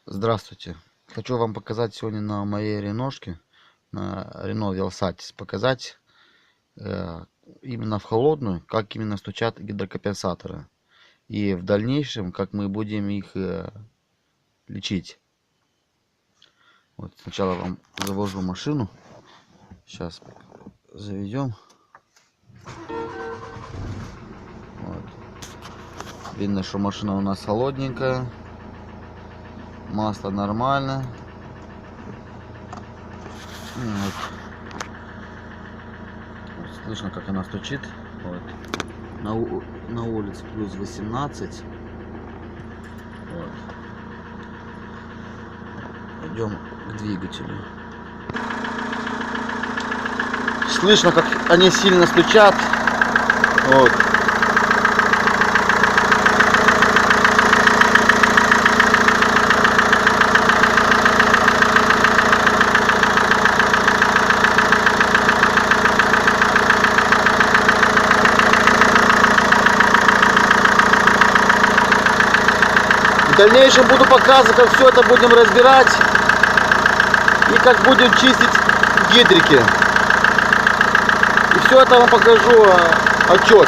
Здравствуйте. Хочу вам показать сегодня на моей реношке, на Renault Velsatis, показать именно в холодную, как именно стучат гидрокомпенсаторы. И в дальнейшем, как мы будем их лечить. Вот сначала вам завожу машину. Сейчас заведем. Вот. Видно, что машина у нас холодненькая. Масло нормально. Вот. Слышно, как она стучит. Вот. На улице плюс 18. Вот. Идем к двигателю. Слышно, как они сильно стучат. Вот. В дальнейшем буду показывать, как все это будем разбирать и как будем чистить гидрики. И все это вам покажу отчет.